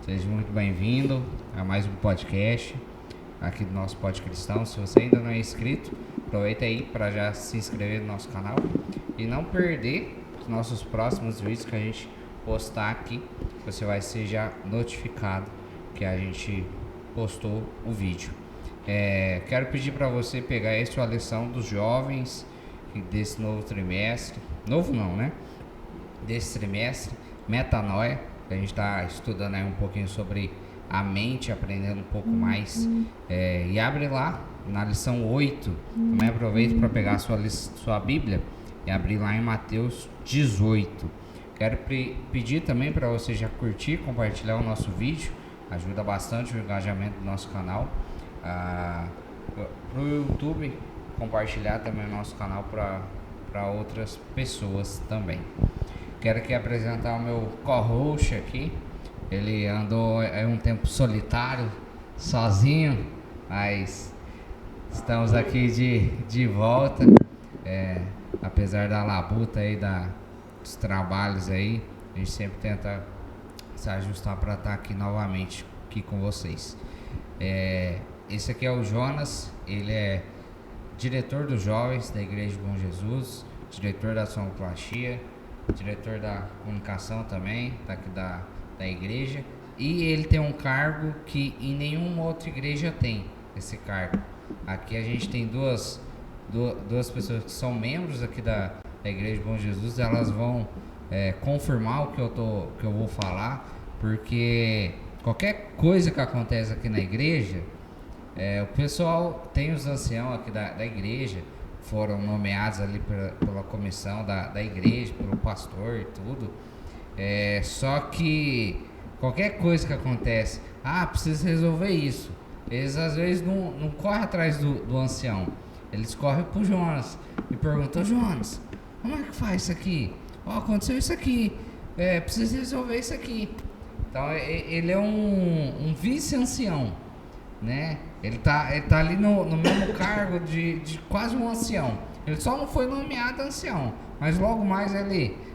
Seja muito bem-vindo a mais um podcast aqui do nosso Pod Cristão. Se você ainda não é inscrito, aproveita aí para já se inscrever no nosso canal e não perder os nossos próximos vídeos que a gente postar aqui. Você vai ser já notificado que a gente postou o vídeo. Quero pedir para você pegar aí sua lição dos jovens desse novo trimestre. Novo não, né? Desse trimestre, Metanoia. A gente está estudando aí um pouquinho sobre a mente, aprendendo um pouco mais. E abre lá na lição 8. Também aproveita para pegar sua Bíblia e abrir lá em Mateus 18. Quero pedir também para você já curtir, compartilhar o nosso vídeo. Ajuda bastante o engajamento do nosso canal. Para o YouTube, compartilhar também o nosso canal para outras pessoas também. Quero aqui apresentar o meu co-host aqui. Ele andou um tempo solitário, sozinho, mas estamos aqui de volta. Apesar da labuta aí, dos trabalhos aí, a gente sempre tenta se ajustar para estar aqui novamente aqui com vocês. Esse aqui é o Jonas, ele é diretor dos jovens da Igreja Bom Jesus, diretor da sonoplastia, diretor da comunicação também, daqui da igreja, e ele tem um cargo que em nenhuma outra igreja tem esse cargo. Aqui a gente tem duas pessoas que são membros aqui da Igreja Bom Jesus. Elas vão confirmar o que eu vou falar, porque qualquer coisa que acontece aqui na igreja, o pessoal tem os anciãos aqui da igreja, foram nomeados ali pela comissão da igreja, pelo pastor e tudo. Só que qualquer coisa que acontece, precisa resolver isso. Eles às vezes não correm atrás do ancião, eles correm pro Jonas e perguntam: Jonas, como é que faz isso aqui? Aconteceu isso aqui, precisa resolver isso aqui. Então ele é um vice-ancião, né? Ele tá ali no mesmo cargo de quase um ancião. Ele só não foi nomeado ancião, mas logo mais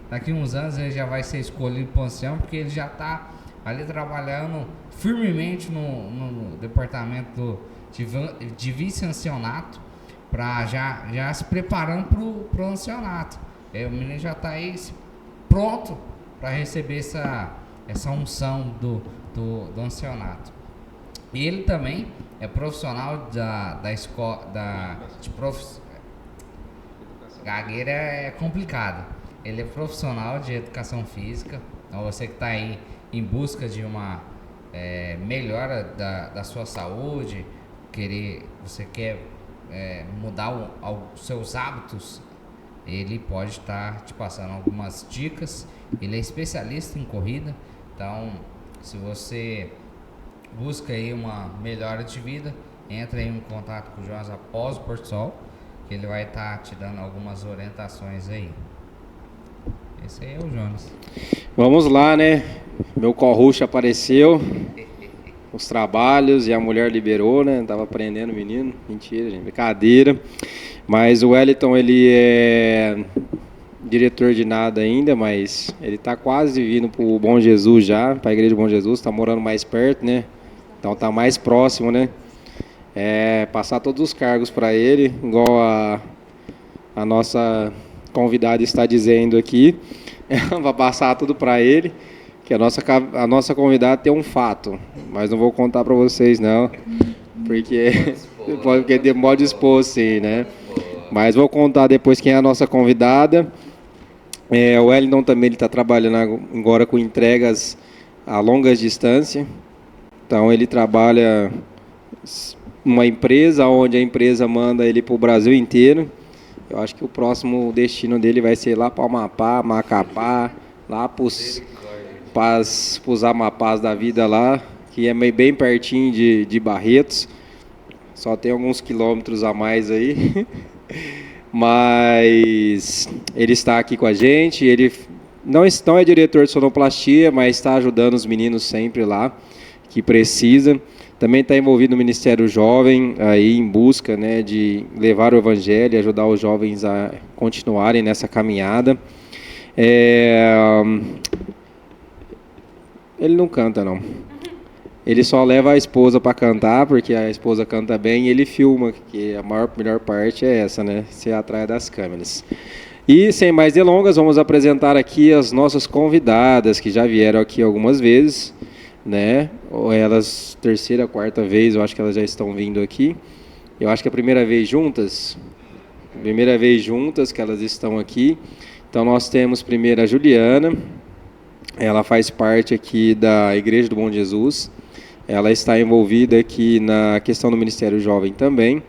daqui uns anos ele já vai ser escolhido para ancião, porque ele já está ali trabalhando firmemente no departamento de vice-ancianato, para já se preparando para o ancianato. O menino já está aí pronto para receber essa unção do ancianato. E ele também é profissional da escola gagueira é complicado. Ele é profissional de educação física. Então você que está aí em busca de uma melhora da sua saúde, você quer mudar os seus hábitos, ele pode estar te passando algumas dicas. Ele é especialista em corrida. Então, se você busca aí uma melhora de vida, entra em contato com o Jonas após o Porto Sol, que ele vai estar te dando algumas orientações aí. Esse aí é o Jonas. Vamos lá, né? Meu co-host apareceu, os trabalhos, e a mulher liberou, né? Tava aprendendo o menino. Mentira, gente, brincadeira. Mas o Wellington, ele é diretor de nada ainda, mas ele tá quase vindo pro Bom Jesus já, pra Igreja Bom Jesus, tá morando mais perto, né? Então tá mais próximo, né? Passar todos os cargos para ele, igual a nossa convidada está dizendo aqui, vai passar tudo para ele, que a nossa convidada tem um fato, mas não vou contar para vocês não, porque demora de expor sim, né? Mas vou contar depois quem é a nossa convidada. O Wellington também está trabalhando agora com entregas a longas distâncias. Então ele trabalha numa empresa onde a empresa manda ele para o Brasil inteiro. Eu acho que o próximo destino dele vai ser lá para o Amapá, Macapá, lá para os Amapás da vida lá, que é bem pertinho de Barretos. Só tem alguns quilômetros a mais aí. Mas ele está aqui com a gente. Ele não é diretor de sonoplastia, mas está ajudando os meninos sempre lá que precisa. Também está envolvido no Ministério Jovem, aí em busca, né, de levar o Evangelho e ajudar os jovens a continuarem nessa caminhada. Ele não canta, não. ele só leva a esposa para cantar, porque a esposa canta bem, e ele filma, que a melhor parte é essa, né? Ser atrás das câmeras. E, sem mais delongas, vamos apresentar aqui as nossas convidadas, que já vieram aqui algumas vezes, né? Ou elas, terceira, quarta vez, eu acho que elas já estão vindo aqui. Eu acho que é a primeira vez juntas que elas estão aqui. Então, nós temos primeiro a Juliana, ela faz parte aqui da Igreja do Bom Jesus, ela está envolvida aqui na questão do Ministério Jovem também,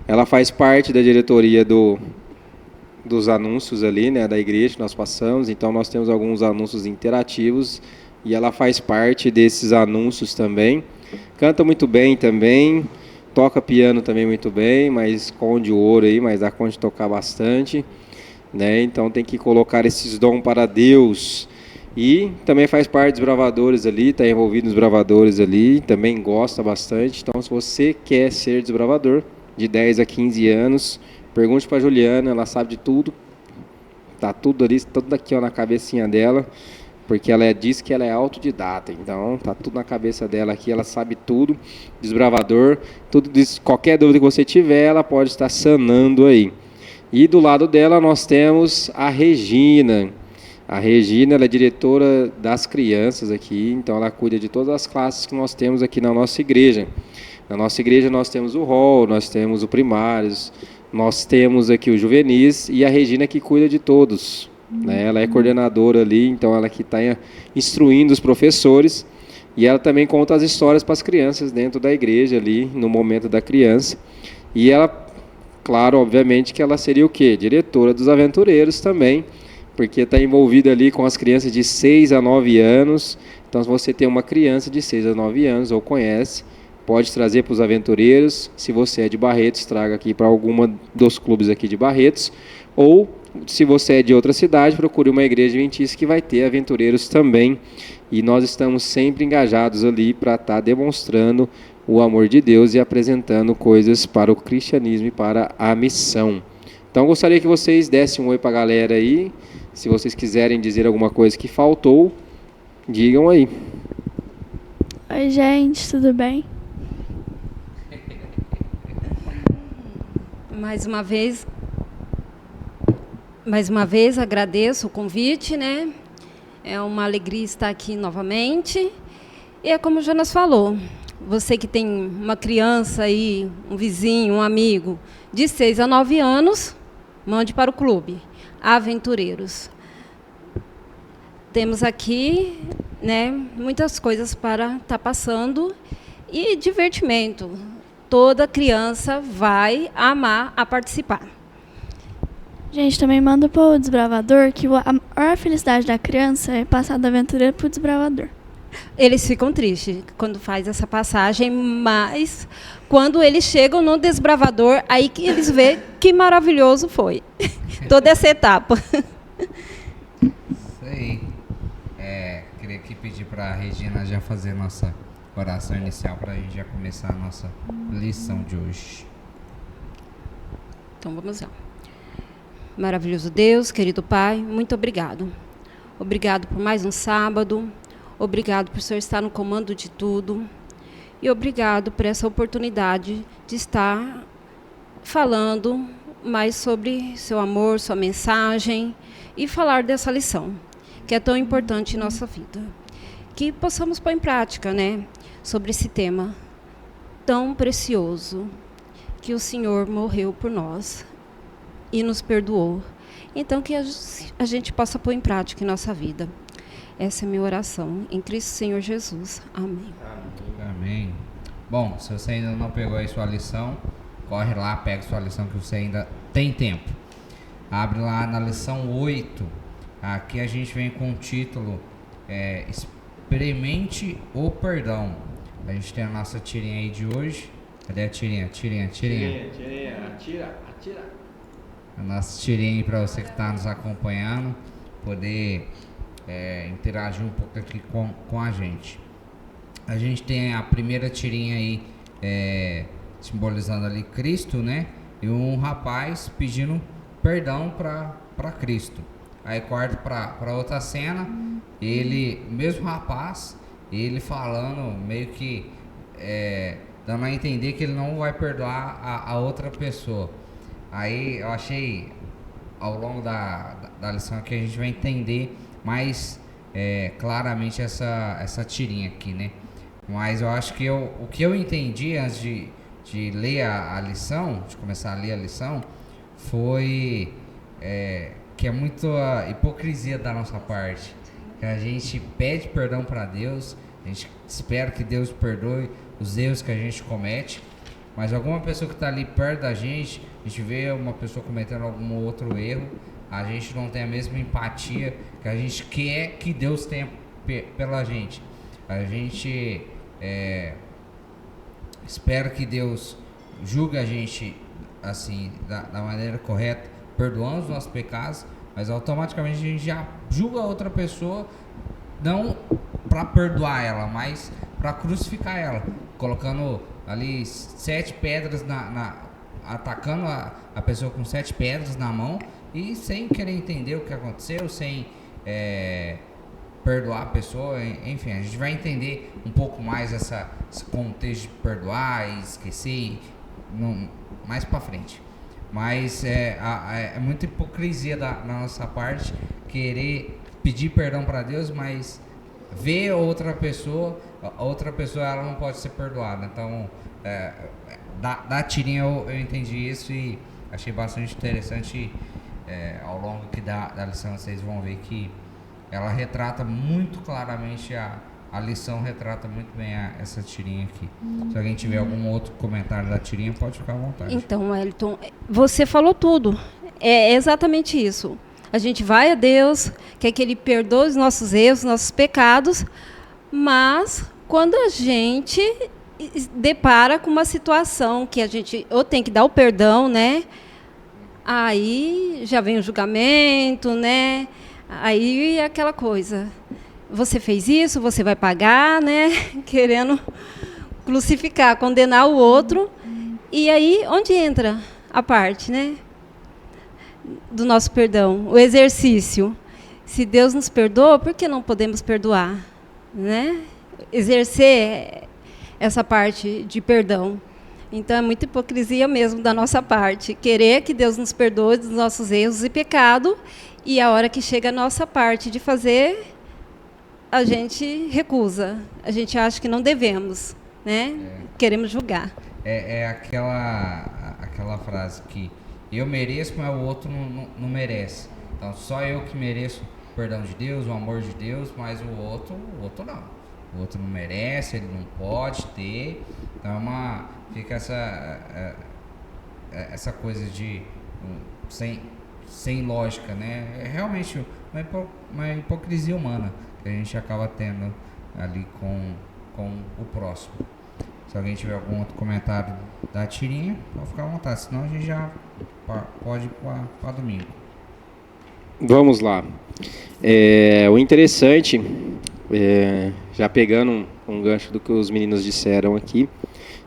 ela faz parte da diretoria dos anúncios ali, né, da igreja que nós passamos, então nós temos alguns anúncios interativos e ela faz parte desses anúncios também. Canta muito bem também, toca piano também muito bem, mas esconde o ouro aí, mas dá conta de tocar bastante, né? Então tem que colocar esses dons para Deus. E também faz parte dos bravadores ali, está envolvido nos bravadores ali, também gosta bastante. Então, se você quer ser desbravador, de 10 a 15 anos, pergunte para a Juliana, ela sabe de tudo. Tá tudo ali, tudo aqui ó, na cabecinha dela, porque ela diz que ela é autodidata. Então, tá tudo na cabeça dela aqui, ela sabe tudo, desbravador, tudo qualquer dúvida que você tiver, ela pode estar sanando aí. E do lado dela nós temos a Regina. A Regina, ela é diretora das crianças aqui, então ela cuida de todas as classes que nós temos aqui na nossa igreja. Na nossa igreja nós temos o hall, nós temos o primários, nós temos aqui o juvenis e a Regina que cuida de todos, né? Ela é coordenadora ali, então ela que está instruindo os professores e ela também conta as histórias para as crianças dentro da igreja ali, no momento da criança. E ela, claro, obviamente que ela seria o quê? Diretora dos aventureiros também, porque está envolvida ali com as crianças de 6 a 9 anos. Então, se você tem uma criança de 6 a 9 anos ou conhece, pode trazer para os aventureiros. Se você é de Barretos, traga aqui para alguma dos clubes aqui de Barretos. Ou, se você é de outra cidade, procure uma igreja adventista que vai ter aventureiros também. E nós estamos sempre engajados ali para estar demonstrando o amor de Deus e apresentando coisas para o cristianismo e para a missão. Então, gostaria que vocês dessem um oi para a galera aí. Se vocês quiserem dizer alguma coisa que faltou, digam aí. Oi, gente, tudo bem? Mais uma vez agradeço o convite, né? É uma alegria estar aqui novamente. E é como o Jonas falou, você que tem uma criança aí, um vizinho, um amigo de 6 a 9 anos, mande para o clube Aventureiros. Temos aqui, né, muitas coisas para estar passando e divertimento. Toda criança vai amar a participar. Gente, também manda para o desbravador que a maior felicidade da criança é passar do aventureiro para o desbravador. Eles ficam tristes quando faz essa passagem, mas quando eles chegam no desbravador, aí que eles veem que maravilhoso foi toda essa etapa. Isso aí. Queria aqui pedir para a Regina já fazer nossa oração inicial para a gente já começar a nossa lição de hoje. Então vamos lá. Maravilhoso Deus, querido Pai, muito obrigado. Obrigado por mais um sábado. Obrigado por o Senhor estar no comando de tudo. E obrigado por essa oportunidade de estar falando mais sobre seu amor, sua mensagem e falar dessa lição, que é tão importante em nossa vida. Que possamos pôr em prática, né, sobre esse tema tão precioso, que o Senhor morreu por nós e nos perdoou. Então, que a gente possa pôr em prática em nossa vida. Essa é a minha oração, em Cristo Senhor Jesus. Amém. Amém. Bom, se você ainda não pegou aí sua lição, corre lá, pega sua lição que você ainda tem tempo. Abre lá na lição 8. Aqui a gente vem com o título Experimente o Perdão. A gente tem a nossa tirinha aí de hoje. Cadê a tirinha? Tirinha. Atira. A nossa tirinha aí para você que está nos acompanhando, poder interagir um pouco aqui com a gente. A gente tem a primeira tirinha aí simbolizando ali Cristo, né? E um rapaz pedindo perdão para Cristo. Aí corta para outra cena, o mesmo rapaz, e ele falando meio que dando a entender que ele não vai perdoar a outra pessoa. Aí eu achei, ao longo da lição aqui, a gente vai entender mais claramente essa tirinha aqui, né? Mas eu acho que o que eu entendi antes de ler a lição, de começar a ler a lição, foi que é muito a hipocrisia da nossa parte. Que a gente pede perdão para Deus, a gente espera que Deus perdoe os erros que a gente comete, mas alguma pessoa que está ali perto da gente, a gente vê uma pessoa cometendo algum outro erro, a gente não tem a mesma empatia que a gente quer que Deus tenha pela gente. A gente espera que Deus julgue a gente assim, da maneira correta, perdoando os nossos pecados, mas automaticamente a gente já julga a outra pessoa, não para perdoar ela, mas para crucificar ela, colocando ali 7 pedras atacando a pessoa com 7 pedras na mão e sem querer entender o que aconteceu, sem perdoar a pessoa. Enfim, a gente vai entender um pouco mais esse contexto de perdoar e esquecer mais para frente. Mas é muita hipocrisia da nossa parte querer pedir perdão para Deus, mas ver outra pessoa ela não pode ser perdoada. Então, da tirinha eu entendi isso e achei bastante interessante. Ao longo aqui da lição vocês vão ver que ela retrata muito claramente, a lição retrata muito bem essa tirinha aqui. Se alguém tiver algum outro comentário da tirinha, pode ficar à vontade. Então, Wellington, você falou tudo. É exatamente isso. A gente vai a Deus, quer que Ele perdoe os nossos erros, nossos pecados, mas quando a gente depara com uma situação que a gente ou tem que dar o perdão, né? Aí já vem o julgamento, né? Aí é aquela coisa. Você fez isso, você vai pagar, né? Querendo crucificar, condenar o outro. E aí, onde entra a parte, né? Do nosso perdão, o exercício. Se Deus nos perdoa, por que não podemos perdoar, né? Exercer essa parte de perdão. Então, é muita hipocrisia mesmo da nossa parte. Querer que Deus nos perdoe dos nossos erros e pecado, e a hora que chega a nossa parte de fazer, a gente recusa. A gente acha que não devemos, né? Queremos julgar. Aquela frase que eu mereço, mas o outro não merece. Então, só eu que mereço o perdão de Deus, o amor de Deus, mas o outro não. O outro não merece, ele não pode ter. Então, fica essa coisa de sem lógica, né? É realmente uma hipocrisia humana que a gente acaba tendo ali com o próximo. Se alguém tiver algum outro comentário da tirinha, pode ficar à vontade, senão a gente já pode ir para domingo. Vamos lá. O interessante, já pegando um gancho do que os meninos disseram aqui,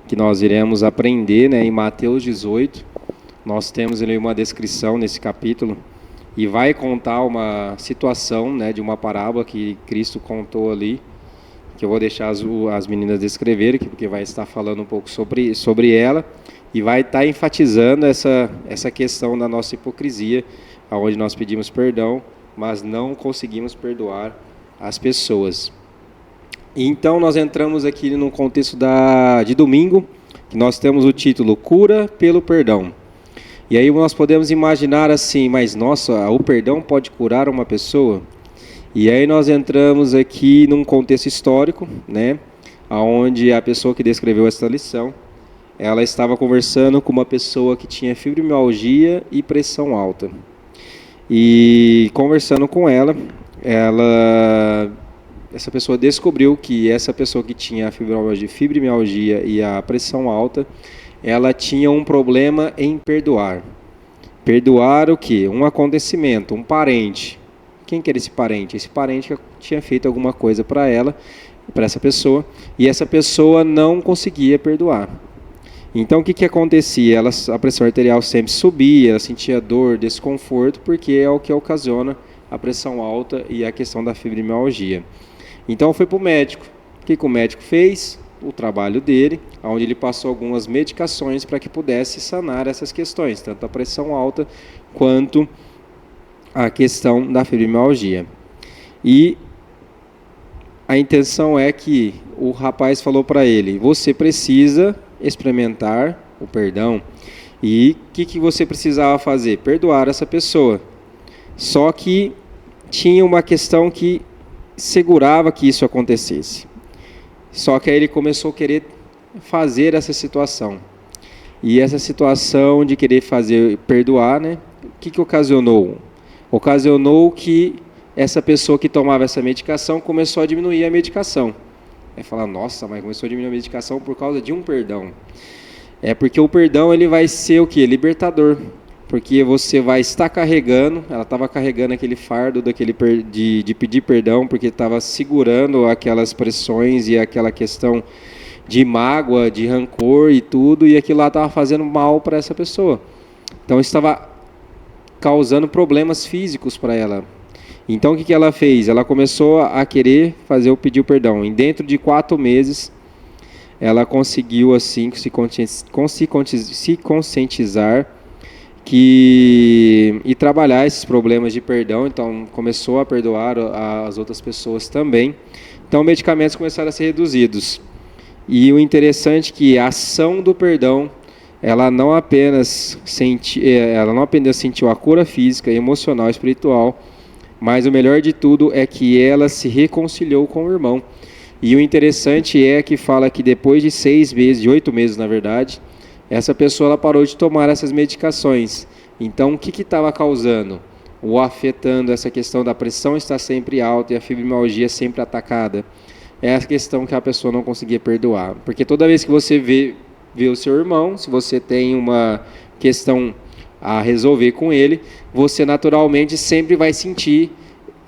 que nós iremos aprender, né, em Mateus 18, nós temos ali uma descrição nesse capítulo, e vai contar uma situação, né, de uma parábola que Cristo contou ali, que eu vou deixar as meninas descreverem, porque vai estar falando um pouco sobre ela, e vai estar enfatizando essa questão da nossa hipocrisia, onde nós pedimos perdão, mas não conseguimos perdoar as pessoas. Então, nós entramos aqui no contexto de domingo, que nós temos o título Cura pelo Perdão. E aí nós podemos imaginar assim, mas nossa, o perdão pode curar uma pessoa? E aí nós entramos aqui num contexto histórico, né, onde a pessoa que descreveu essa lição, ela estava conversando com uma pessoa que tinha fibromialgia e pressão alta. E conversando com ela, essa pessoa descobriu que essa pessoa que tinha a fibromialgia e a pressão alta, ela tinha um problema em perdoar. Perdoar o quê? Um acontecimento, um parente. Quem que era esse parente? Esse parente que tinha feito alguma coisa para ela, para essa pessoa, e essa pessoa não conseguia perdoar. Então, o que acontecia? A pressão arterial sempre subia, ela sentia dor, desconforto, porque é o que ocasiona a pressão alta e a questão da fibromialgia. Então, foi para o médico. que o médico fez? O trabalho dele, onde ele passou algumas medicações para que pudesse sanar essas questões, tanto a pressão alta quanto a questão da fibromialgia. E a intenção é que o rapaz falou para ele, você precisa experimentar o perdão. E o que você precisava fazer? Perdoar essa pessoa. Só que tinha uma questão que segurava que isso acontecesse. Só que aí ele começou a querer fazer essa situação. E essa situação de querer perdoar, né? O que ocasionou? Ocasionou que essa pessoa que tomava essa medicação começou a diminuir a medicação. Aí fala, nossa, mas começou a diminuir a medicação por causa de um perdão. É porque o perdão ele vai ser o quê? Libertador. Porque você vai estar carregando, ela estava carregando aquele fardo de pedir perdão, porque estava segurando aquelas pressões e aquela questão de mágoa, de rancor e tudo, e aquilo lá estava fazendo mal para essa pessoa. Então estava causando problemas físicos para ela. Então o que ela fez? Ela começou a querer pedir o perdão. E dentro de 4 meses, ela conseguiu assim se conscientizar e trabalhar esses problemas de perdão. Então começou a perdoar as outras pessoas também. Então medicamentos começaram a ser reduzidos. E o interessante é que a ação do perdão, ela não apenas sentiu a cura física, emocional e espiritual, mas o melhor de tudo é que ela se reconciliou com o irmão. E o interessante é que fala que depois de 6 meses, de 8 meses na verdade, essa pessoa ela parou de tomar essas medicações. Então o que estava causando? Ou afetando essa questão da pressão estar sempre alta e a fibromialgia sempre atacada? É a questão que a pessoa não conseguia perdoar. Porque toda vez que você vê o seu irmão, se você tem uma questão a resolver com ele, você naturalmente sempre vai sentir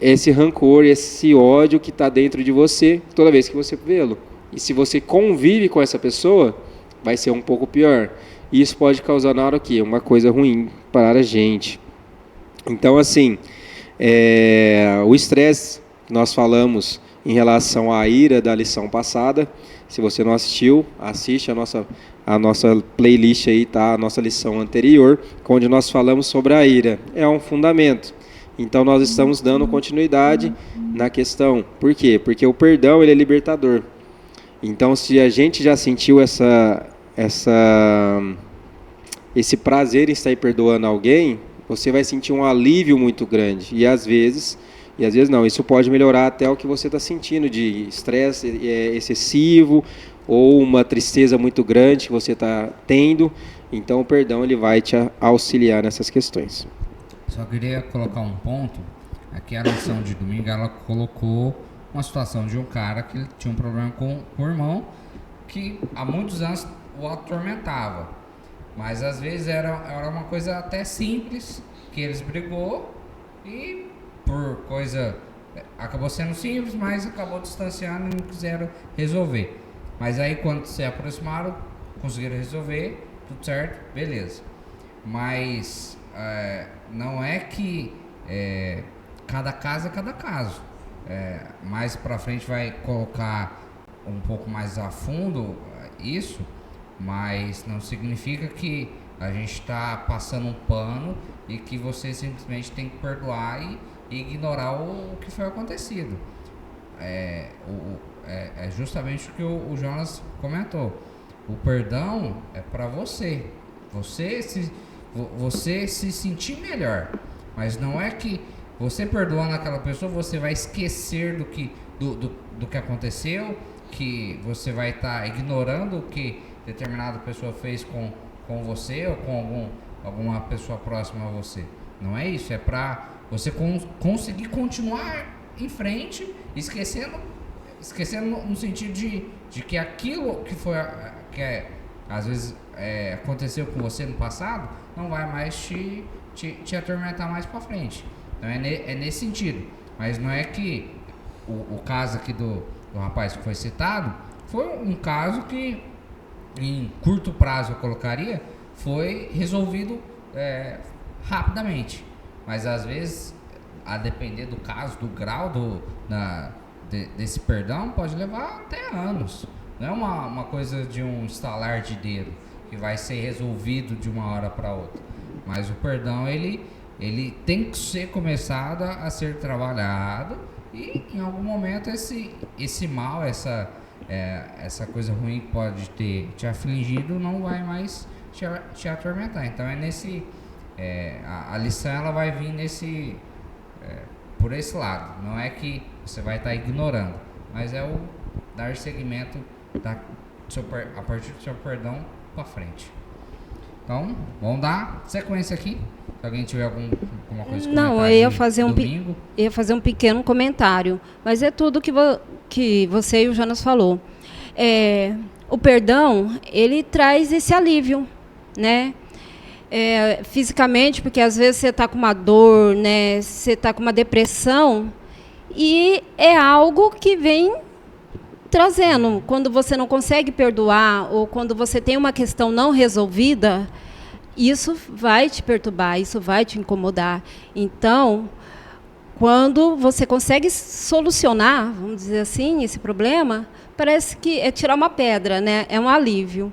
esse rancor, esse ódio que está dentro de você toda vez que você vê-lo. E se você convive com essa pessoa, vai ser um pouco pior. E isso pode causar na hora o quê? Uma coisa ruim para a gente. Então, assim, o estresse que nós falamos em relação à ira da lição passada, se você não assistiu, assiste a nossa playlist aí, tá? A nossa lição anterior, onde nós falamos sobre a ira. É um fundamento. Então nós estamos dando continuidade na questão. Por quê? Porque o perdão ele é libertador. Então se a gente já sentiu esse prazer em estar perdoando alguém, você vai sentir um alívio muito grande. E às vezes não, isso pode melhorar até o que você está sentindo de estresse excessivo ou uma tristeza muito grande que você está tendo. Então o perdão ele vai te auxiliar nessas questões. Só queria colocar um ponto. Aqui a lição de domingo ela colocou uma situação de um cara que tinha um problema com o irmão que há muitos anos o atormentava. Mas às vezes era uma coisa até simples, que eles brigou e por coisa acabou sendo simples, mas acabou distanciando e não quiseram resolver. Mas aí quando se aproximaram, conseguiram resolver, tudo certo, beleza. Mas não é que cada caso é cada caso. Mais pra frente vai colocar um pouco mais a fundo isso, mas não significa que a gente está passando um pano e que você simplesmente tem que perdoar e ignorar o que foi acontecido. É justamente o que o Jonas comentou. O perdão é para você. Você se sentir melhor. Mas não é que você perdoando aquela pessoa, você vai esquecer do que aconteceu, que você vai estar ignorando o que determinada pessoa fez com você ou com alguma pessoa próxima a você. Não é isso. É para você conseguir continuar em frente, esquecendo no sentido de que aquilo que foi às vezes aconteceu com você no passado não vai mais te atormentar mais para frente. Então é nesse sentido. Mas não é que o caso aqui do rapaz que foi citado foi um caso que em curto prazo eu colocaria foi resolvido rapidamente. Mas às vezes, a depender do caso, do grau desse perdão pode levar até anos. Não é uma coisa de um estalar de dedo que vai ser resolvido de uma hora para outra. Mas o perdão, ele tem que ser começado a ser trabalhado, e em algum momento esse mal, essa coisa ruim que pode ter te afligido não vai mais te atormentar. Então a lição ela vai vir por esse lado. Não é que você vai estar ignorando, mas é o dar seguimento a partir do seu perdão para frente. Então, vamos dar sequência aqui. Se alguém tiver alguma coisa a Não, comentar, eu ia fazer um pequeno comentário, mas é tudo que você e o Jonas falou. O perdão, ele traz esse alívio, né? Fisicamente, porque às vezes você está com uma dor, né? Você está com uma depressão, e é algo que vem trazendo. Quando você não consegue perdoar, ou quando você tem uma questão não resolvida, isso vai te perturbar, isso vai te incomodar. Então, quando você consegue solucionar, vamos dizer assim, esse problema, parece que é tirar uma pedra, né? É um alívio.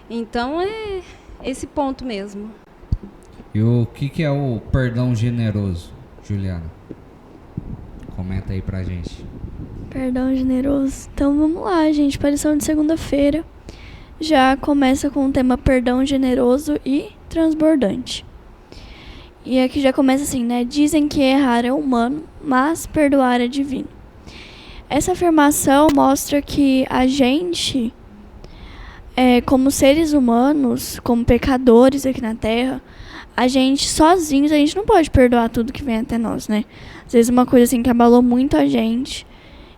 Então, é esse ponto mesmo. E o que é o perdão generoso, Juliana? Comenta aí pra gente. Perdão generoso. Então vamos lá, gente. Para a lição de segunda-feira. Já começa com o tema perdão generoso e transbordante. E aqui já começa assim, né? Dizem que errar é humano, mas perdoar é divino. Essa afirmação mostra que a gente, como seres humanos, como pecadores aqui na Terra, a gente sozinhos, a gente não pode perdoar tudo que vem até nós, né? Às vezes uma coisa assim que abalou muito a gente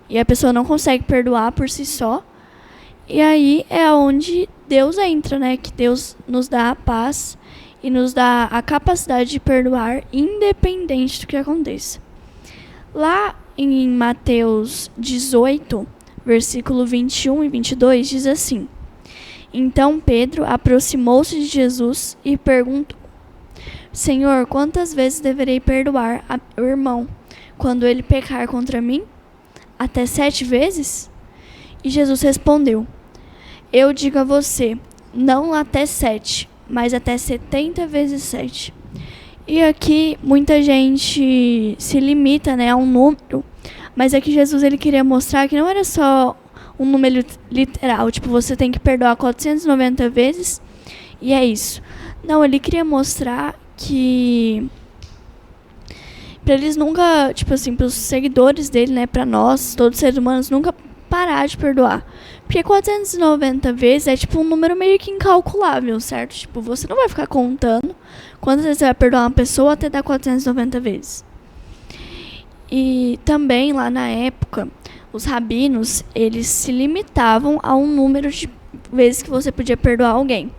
e a pessoa não consegue perdoar por si só. E aí é onde Deus entra, né? Que Deus nos dá a paz e nos dá a capacidade de perdoar, independente do que aconteça. Lá em Mateus 18, versículo 21 e 22, diz assim: Então Pedro aproximou-se de Jesus e perguntou: Senhor, quantas vezes deverei perdoar ao irmão quando ele pecar contra mim? Até 7 vezes? E Jesus respondeu: Eu digo a você, não até 7, mas até 70 vezes 7. E aqui muita gente se limita, né, a um número, mas aqui Jesus ele queria mostrar que não era só um número literal, tipo, você tem que perdoar 490 vezes e é isso. Não, ele queria mostrar que para eles nunca, tipo assim, para os seguidores dele, né, para nós, todos os seres humanos, nunca parar de perdoar. Porque 490 vezes é tipo um número meio que incalculável, certo? Tipo, você não vai ficar contando quantas vezes você vai perdoar uma pessoa até dar 490 vezes. E também lá na época, os rabinos, eles se limitavam a um número de vezes que você podia perdoar alguém,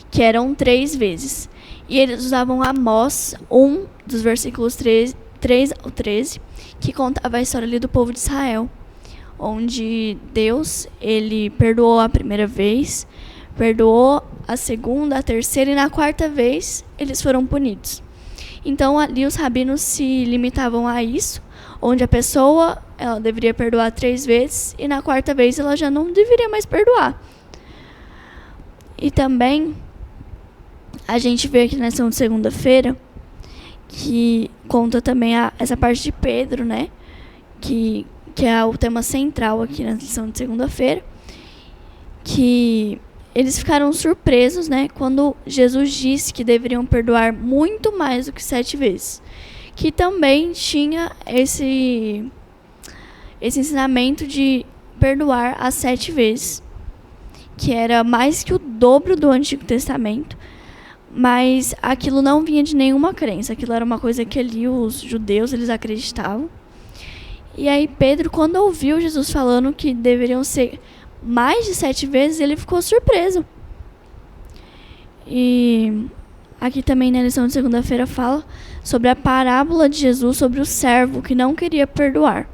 que eram 3 vezes. E eles usavam Amós 1, dos versículos 3 ao 13, que contava a história ali do povo de Israel, onde Deus, ele perdoou a primeira vez, perdoou a segunda, a terceira, e na quarta vez eles foram punidos. Então ali os rabinos se limitavam a isso, onde a pessoa ela deveria perdoar 3 vezes e na quarta vez ela já não deveria mais perdoar. E também a gente vê aqui na lição de segunda-feira que conta também essa parte de Pedro, né? Que é o tema central aqui na lição de segunda-feira, que eles ficaram surpresos, né, quando Jesus disse que deveriam perdoar muito mais do que 7 vezes. Que também tinha esse ensinamento de perdoar a 7 vezes, que era mais que o dobro do Antigo Testamento, mas aquilo não vinha de nenhuma crença, aquilo era uma coisa que ali os judeus eles acreditavam. E aí Pedro, quando ouviu Jesus falando que deveriam ser mais de 7 vezes, ele ficou surpreso. E aqui também na lição de segunda-feira fala sobre a parábola de Jesus sobre o servo que não queria perdoar,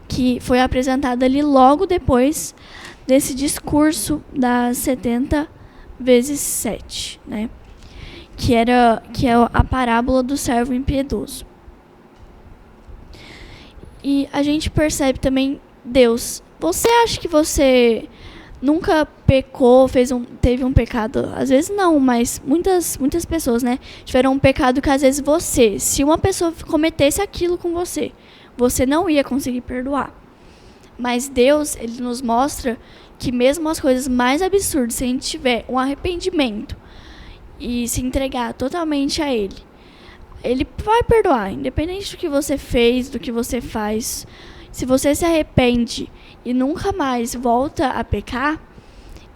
que foi apresentada ali logo depois desse discurso das 70 vezes 7, né? Que é a parábola do servo impiedoso. E a gente percebe também Deus, você acha que você nunca pecou, teve um pecado? Às vezes não, mas muitas pessoas, né, tiveram um pecado que às vezes se uma pessoa cometesse aquilo com você, você não ia conseguir perdoar. Mas Deus, ele nos mostra que mesmo as coisas mais absurdas, se a gente tiver um arrependimento e se entregar totalmente a Ele, Ele vai perdoar, independente do que você fez, do que você faz. Se você se arrepende e nunca mais volta a pecar,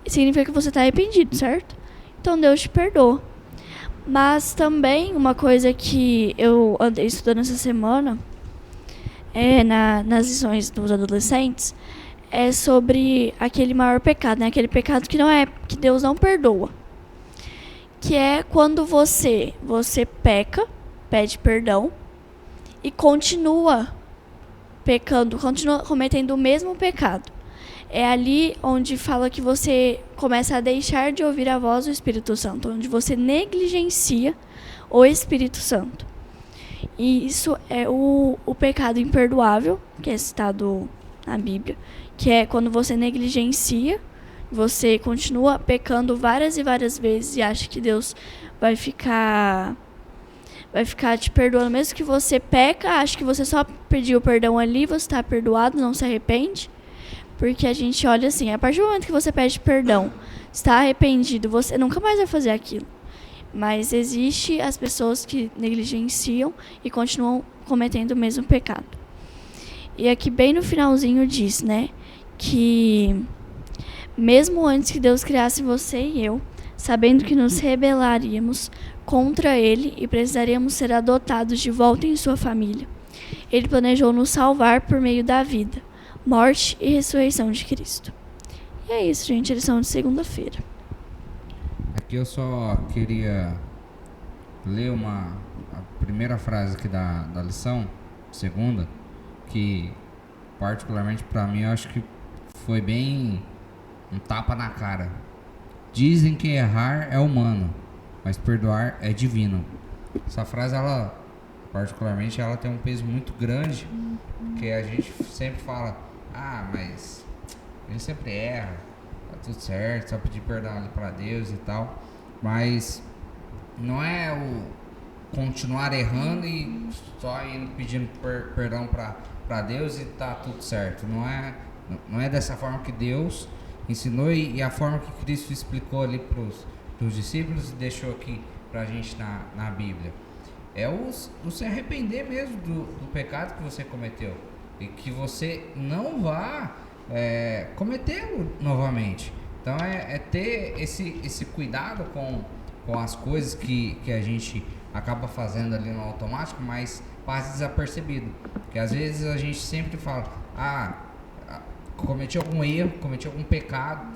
significa que você está arrependido, certo? Então Deus te perdoa. Mas também uma coisa que eu andei estudando essa semana, nas lições dos adolescentes, é sobre aquele maior pecado, né? Aquele pecado que Deus não perdoa. Que é quando você peca, pede perdão e continua pecando, continua cometendo o mesmo pecado. É ali onde fala que você começa a deixar de ouvir a voz do Espírito Santo, onde você negligencia o Espírito Santo. E isso é o pecado imperdoável, que é citado na Bíblia, que é quando você negligencia, você continua pecando várias e várias vezes e acha que Deus vai ficar te perdoando, mesmo que você peca, acha que você só pediu perdão ali, você está perdoado, não se arrepende. Porque a gente olha assim, a partir do momento que você pede perdão, está arrependido, você nunca mais vai fazer aquilo. Mas existe as pessoas que negligenciam e continuam cometendo o mesmo pecado. E aqui bem no finalzinho diz, né, que mesmo antes que Deus criasse você e eu, sabendo que nos rebelaríamos contra Ele e precisaríamos ser adotados de volta em sua família, Ele planejou nos salvar por meio da vida, morte e ressurreição de Cristo. E é isso, gente, a lição de segunda-feira. Aqui eu só queria ler a primeira frase aqui da lição, segunda, que particularmente para mim eu acho que foi bem um tapa na cara. Dizem que errar é humano, mas perdoar é divino. Essa frase, ela particularmente, ela tem um peso muito grande, porque a gente sempre fala, mas ele sempre erra, tá tudo certo, só pedir perdão ali para Deus e tal, mas não é o continuar errando e só indo pedindo perdão para Deus e tá tudo certo. Não é dessa forma que Deus ensinou e a forma que Cristo explicou ali para os discípulos e deixou aqui para a gente na Bíblia. É o se arrepender mesmo do pecado que você cometeu e que você não vá cometê-lo novamente. Então é ter esse cuidado com as coisas que a gente acaba fazendo ali no automático, mas passa desapercebido. Porque às vezes a gente sempre fala, cometi algum erro, cometi algum pecado,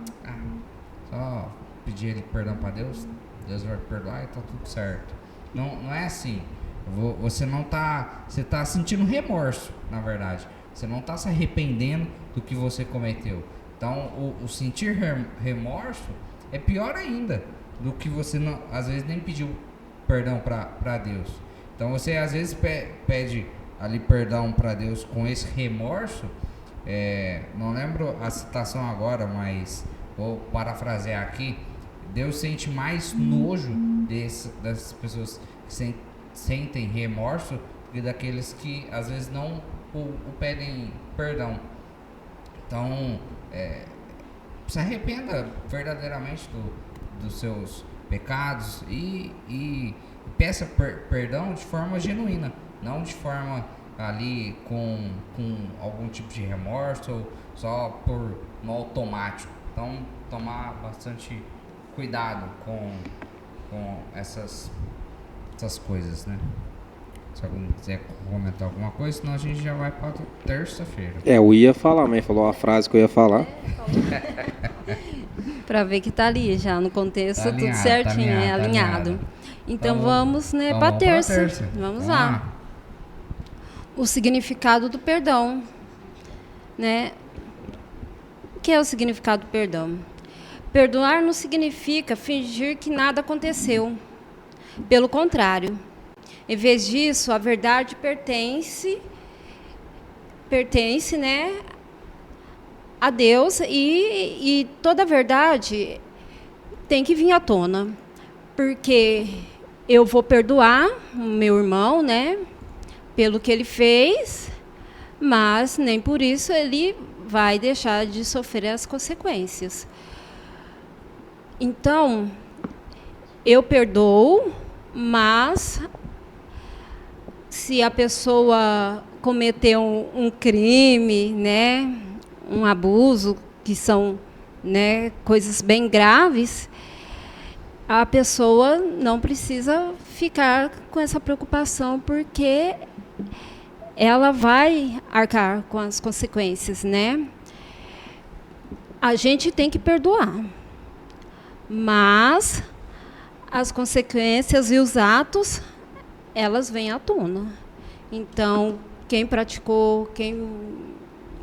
só pedir ele perdão para Deus, Deus vai perdoar e tá tudo certo. Não é assim. Você não tá, você tá sentindo remorso, na verdade. Você não tá se arrependendo do que você cometeu. Então, o sentir remorso é pior ainda do que você não, às vezes nem pediu perdão para Deus. Então, você às vezes pede ali perdão para Deus com esse remorso. Não lembro a citação agora, mas vou parafrasear aqui. Deus sente mais nojo dessas pessoas que sentem remorso do que daqueles que às vezes não o pedem perdão. Então, se arrependa verdadeiramente dos seus pecados e peça perdão de forma genuína, não de forma ali com algum tipo de remorso ou só no automático. Então, tomar bastante cuidado com essas coisas, né? Se alguém quiser comentar alguma coisa, senão a gente já vai para terça-feira. Eu ia falar, mas falou a frase que eu ia falar. Para ver que tá ali já no contexto, tá tudo alinhado, certinho, tá alinhado. Então vamos, né, para terça. Vamos lá. O significado do perdão, né? O que é o significado do perdão? Perdoar não significa fingir que nada aconteceu. Pelo contrário, em vez disso, a verdade pertence, né, a Deus e toda a verdade tem que vir à tona. Porque eu vou perdoar o meu irmão, né, pelo que ele fez, mas nem por isso ele vai deixar de sofrer as consequências. Então, eu perdoo, mas se a pessoa cometeu um crime, né, um abuso, que são, né, coisas bem graves, a pessoa não precisa ficar com essa preocupação, porque ela vai arcar com as consequências, né? A gente tem que perdoar, mas as consequências e os atos, elas vêm à tona. Então, quem praticou, quem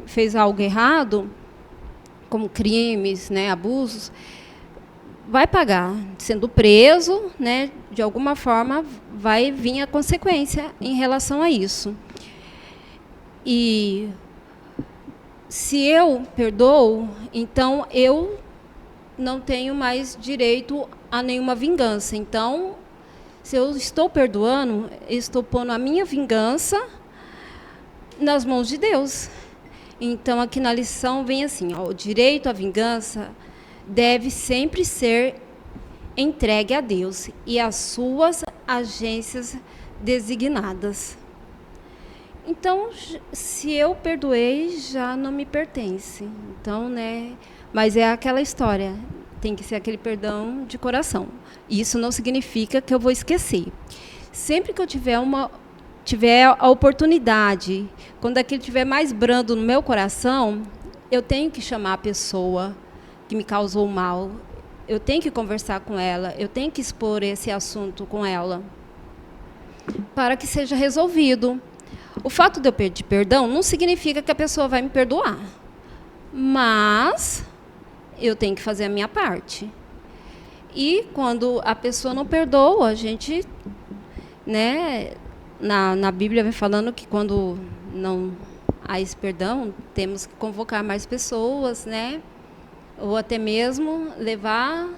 fez algo errado, como crimes, né, abusos, vai pagar, sendo preso, né, de alguma forma vai vir a consequência em relação a isso. E se eu perdoo, então eu não tenho mais direito a nenhuma vingança. Então, se eu estou perdoando, eu estou pondo a minha vingança nas mãos de Deus. Então, aqui na lição vem assim, ó, o direito à vingança deve sempre ser entregue a Deus e às suas agências designadas. Então, se eu perdoei, já não me pertence. Então, né, mas é aquela história, tem que ser aquele perdão de coração. Isso não significa que eu vou esquecer. Sempre que eu tiver a oportunidade, quando aquilo estiver mais brando no meu coração, eu tenho que chamar a pessoa que me causou mal, eu tenho que conversar com ela, eu tenho que expor esse assunto com ela, para que seja resolvido. O fato de eu pedir perdão não significa que a pessoa vai me perdoar, mas eu tenho que fazer a minha parte. E quando a pessoa não perdoa, a gente, né, na Bíblia vem falando que quando não há esse perdão, temos que convocar mais pessoas, né, ou até mesmo levar,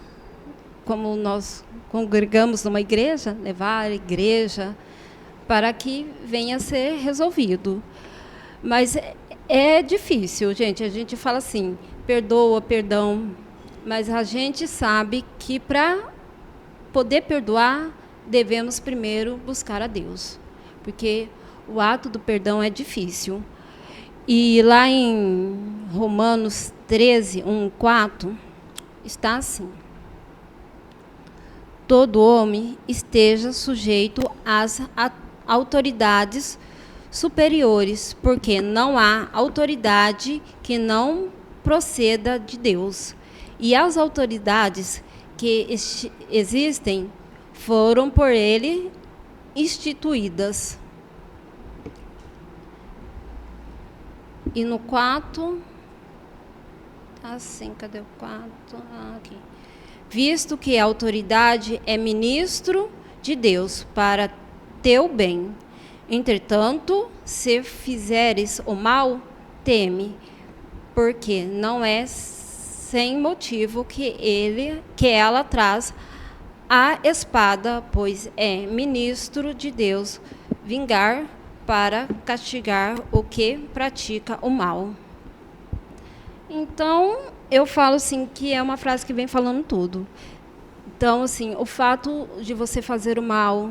como nós congregamos numa igreja, levar a igreja para que venha a ser resolvido. Mas é difícil, gente. A gente fala assim, perdoa, perdão, mas a gente sabe que para poder perdoar, devemos primeiro buscar a Deus, porque o ato do perdão é difícil. E lá em Romanos 13, 1, 4, está assim: todo homem esteja sujeito às autoridades superiores, porque não há autoridade que não proceda de Deus. E as autoridades que existem foram por ele instituídas. E no 4, assim, cadê o 4? Aqui. Visto que a autoridade é ministro de Deus para teu bem. Entretanto, se fizeres o mal, teme, porque não é sem motivo que ela traz a espada, pois é ministro de Deus vingar para castigar o que pratica o mal. Então, eu falo assim que é uma frase que vem falando tudo. Então, assim, o fato de você fazer o mal,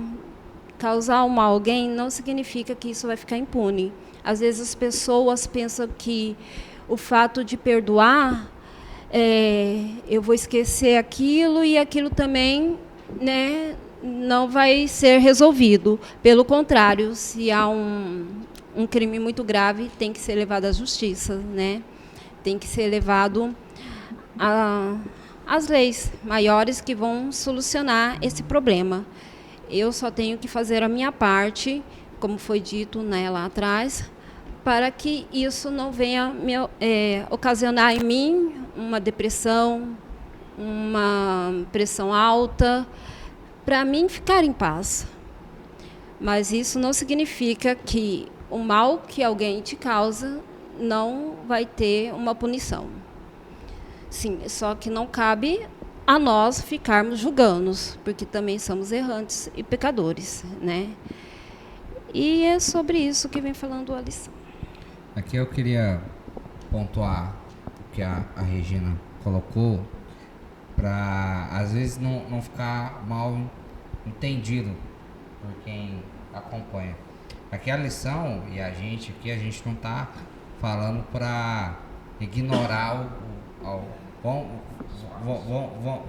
causar o mal a alguém, não significa que isso vai ficar impune. Às vezes as pessoas pensam que o fato de perdoar, eu vou esquecer aquilo e aquilo também, né, não vai ser resolvido. Pelo contrário, se há um crime muito grave, tem que ser levado à justiça, né? Tem que ser levado às leis maiores que vão solucionar esse problema. Eu só tenho que fazer a minha parte, como foi dito, né, lá atrás, para que isso não venha ocasionar em mim uma depressão, uma pressão alta, para mim ficar em paz. Mas isso não significa que o mal que alguém te causa não vai ter uma punição. Sim, só que não cabe a nós ficarmos julgando, porque também somos errantes e pecadores, né? E é sobre isso que vem falando a lição. Aqui eu queria pontuar o que a Regina colocou, para às vezes não ficar mal entendido por quem acompanha. Aqui a lição, e a gente não está falando para ignorar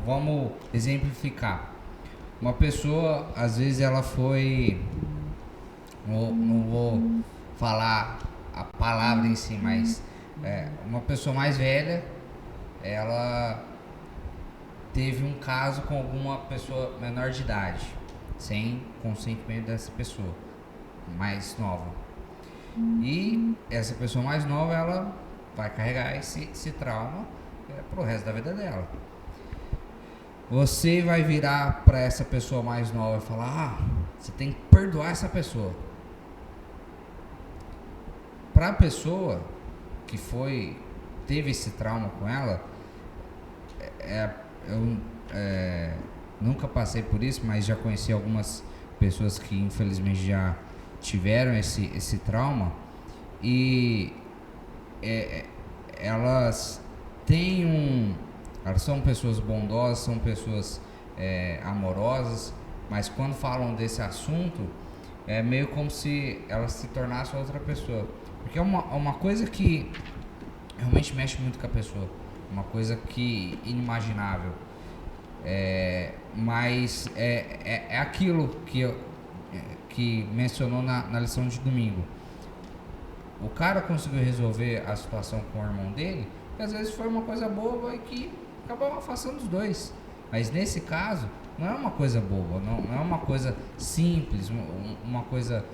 vamos exemplificar. Uma pessoa, às vezes ela foi, não vou falar a palavra em si, mas uma pessoa mais velha, ela teve um caso com alguma pessoa menor de idade, sem consentimento dessa pessoa mais nova. E essa pessoa mais nova, ela vai carregar esse trauma pro resto da vida dela. Você vai virar para essa pessoa mais nova e falar: você tem que perdoar essa pessoa. Para a pessoa que teve esse trauma com ela, eu nunca passei por isso, mas já conheci algumas pessoas que infelizmente já tiveram esse trauma, e elas são pessoas bondosas, são pessoas amorosas, mas quando falam desse assunto, é meio como se elas se tornassem outra pessoa, porque é uma coisa que realmente mexe muito com a pessoa, uma coisa que inimaginável, mas é aquilo que mencionou na lição de domingo. O cara conseguiu resolver a situação com o irmão dele, que às vezes foi uma coisa boba e que acabou afastando os dois. Mas nesse caso, não é uma coisa boba, não é uma coisa simples, uma coisa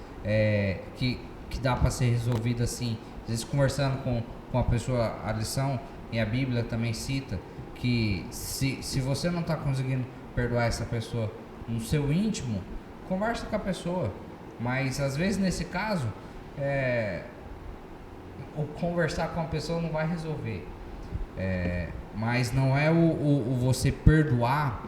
que dá para ser resolvida assim. Às vezes conversando com a pessoa, a lição e a Bíblia também cita que se você não está conseguindo perdoar essa pessoa no seu íntimo, conversa com a pessoa. Mas às vezes nesse caso, o conversar com a pessoa não vai resolver. Mas não é o você perdoar.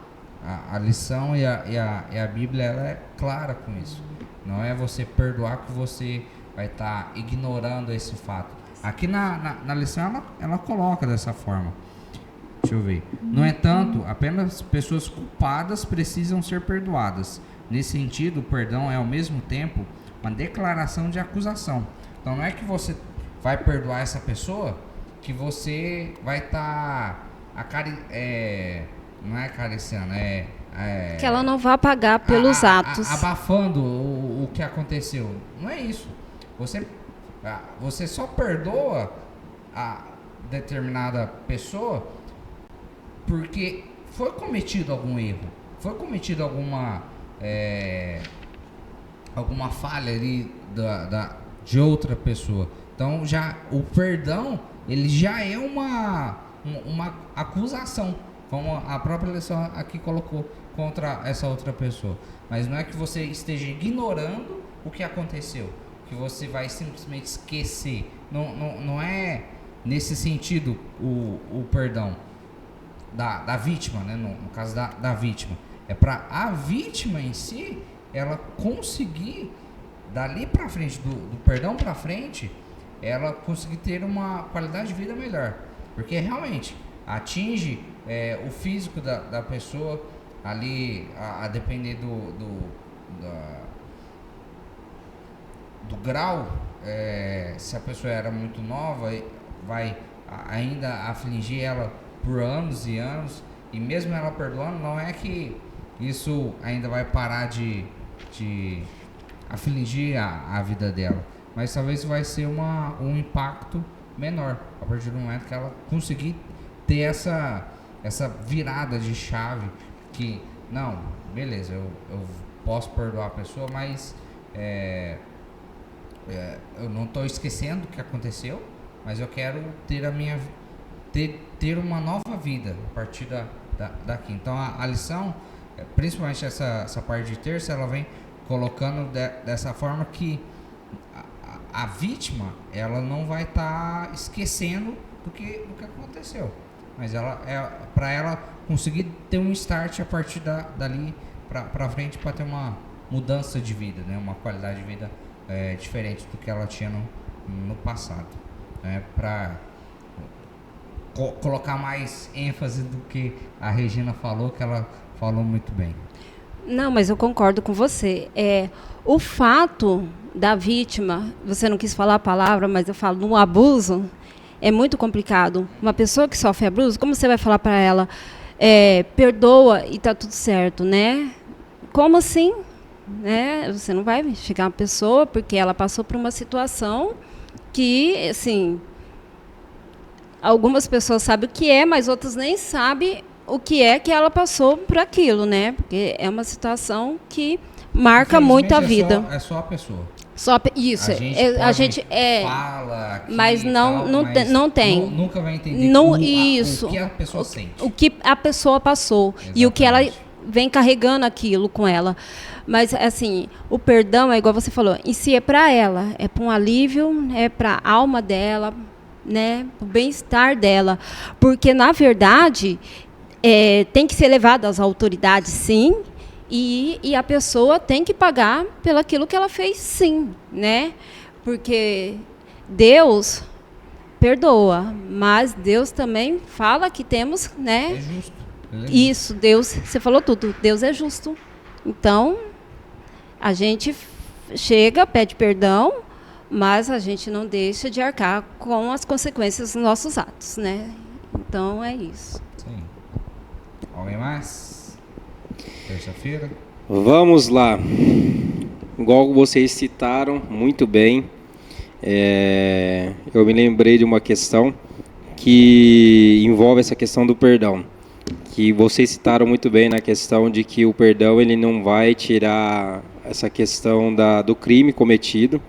A lição e a Bíblia, ela é clara com isso. Não é você perdoar que você vai estar ignorando esse fato. Aqui na lição ela coloca dessa forma. Deixa eu ver. No entanto, apenas pessoas culpadas precisam ser perdoadas. Nesse sentido, o perdão é ao mesmo tempo uma declaração de acusação. Então não é que você vai perdoar essa pessoa que você vai estar não é acariciando, que ela não vá pagar pelos atos. Abafando o que aconteceu. Não é isso. Você só perdoa a determinada pessoa porque foi cometido algum erro, foi cometido alguma falha ali de outra pessoa. Então já o perdão, ele já é uma acusação, como a própria lição aqui colocou, contra essa outra pessoa. Mas não é que você esteja ignorando o que aconteceu, que você vai simplesmente esquecer. Não é nesse sentido o perdão da vítima, né? No caso da vítima. É para a vítima em si, ela conseguir, dali para frente, do perdão para frente, ela conseguir ter uma qualidade de vida melhor. Porque realmente atinge o físico da pessoa ali, a depender do grau. Se a pessoa era muito nova, vai ainda afligir ela por anos e anos, e mesmo ela perdoando, não é que isso ainda vai parar de afligir a vida dela, mas talvez vai ser um impacto menor a partir do momento que ela conseguir ter essa virada de chave, que não, beleza, eu posso perdoar a pessoa, mas eu não estou esquecendo o que aconteceu, mas eu quero ter uma nova vida a partir daqui. Então a lição, principalmente essa parte de terça, ela vem colocando dessa forma que a vítima, ela não vai estar esquecendo do que aconteceu. Mas para ela conseguir ter um start a partir dali para frente, para ter uma mudança de vida, né? Uma qualidade de vida diferente do que ela tinha no passado. Né? Para colocar mais ênfase do que a Regina falou, que ela falou muito bem. Não, mas eu concordo com você. O fato da vítima, você não quis falar a palavra, mas eu falo, no abuso, é muito complicado. Uma pessoa que sofre abuso, como você vai falar para ela, perdoa e está tudo certo, né? Como assim? Né? Você não vai chegar uma pessoa porque ela passou por uma situação que, assim, algumas pessoas sabem o que é, mas outras nem sabem o que é que ela passou por aquilo, né? Porque é uma situação que marca muito a vida. É só a pessoa. Isso. A gente fala aqui, mas não tem. Nunca vai entender o que a pessoa sente. O que a pessoa passou. Exatamente. E o que ela vem carregando aquilo com ela. Mas, assim, o perdão é igual você falou, em si é para ela, é para um alívio, é para a alma dela, né? O bem-estar dela. Porque, na verdade, tem que ser levado às autoridades, sim, e a pessoa tem que pagar pelo aquilo que ela fez, sim, né? Porque Deus perdoa, mas Deus também fala que temos, né? É justo. Isso, Deus, você falou tudo, Deus é justo. Então, a gente chega, pede perdão, mas a gente não deixa de arcar com as consequências dos nossos atos, né? Então, é isso. Sim. Alguém mais? Terça-feira? Vamos lá. Igual vocês citaram muito bem, eu me lembrei de uma questão que envolve essa questão do perdão. Que vocês citaram muito bem na questão de que o perdão ele não vai tirar essa questão do crime cometido.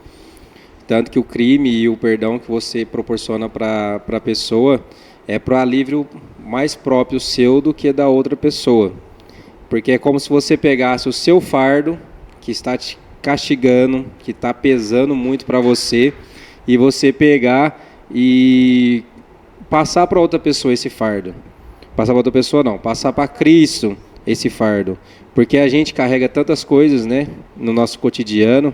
Tanto que o crime e o perdão que você proporciona para a pessoa é para o alívio mais próprio seu do que da outra pessoa. Porque é como se você pegasse o seu fardo, que está te castigando, que está pesando muito para você, e você pegar e passar para outra pessoa esse fardo. Passar para outra pessoa não, passar para Cristo esse fardo. Porque a gente carrega tantas coisas, né, no nosso cotidiano,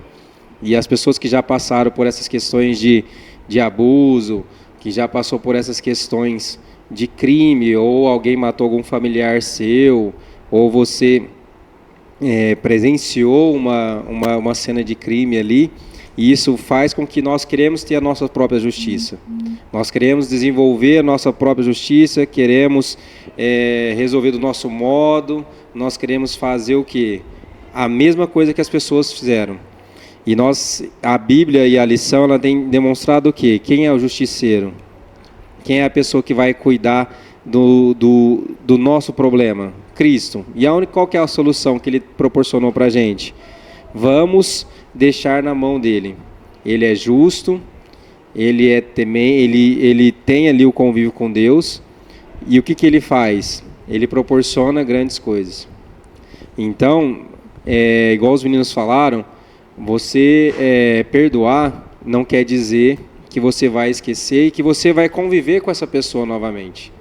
e as pessoas que já passaram por essas questões de abuso, que já passou por essas questões de crime, ou alguém matou algum familiar seu, ou você presenciou uma cena de crime ali, e isso faz com que nós queremos ter a nossa própria justiça. Nós queremos desenvolver a nossa própria justiça, queremos resolver do nosso modo, nós queremos fazer o quê? A mesma coisa que as pessoas fizeram. E a Bíblia e a lição ela tem demonstrado o quê? Quem é o justiceiro? Quem é a pessoa que vai cuidar do nosso problema? Cristo. E qual que é a solução que Ele proporcionou para a gente? Vamos deixar na mão dEle. Ele é justo, Ele tem ali o convívio com Deus. E o que Ele faz? Ele proporciona grandes coisas. Então, igual os meninos falaram, você perdoar não quer dizer que você vai esquecer e que você vai conviver com essa pessoa novamente.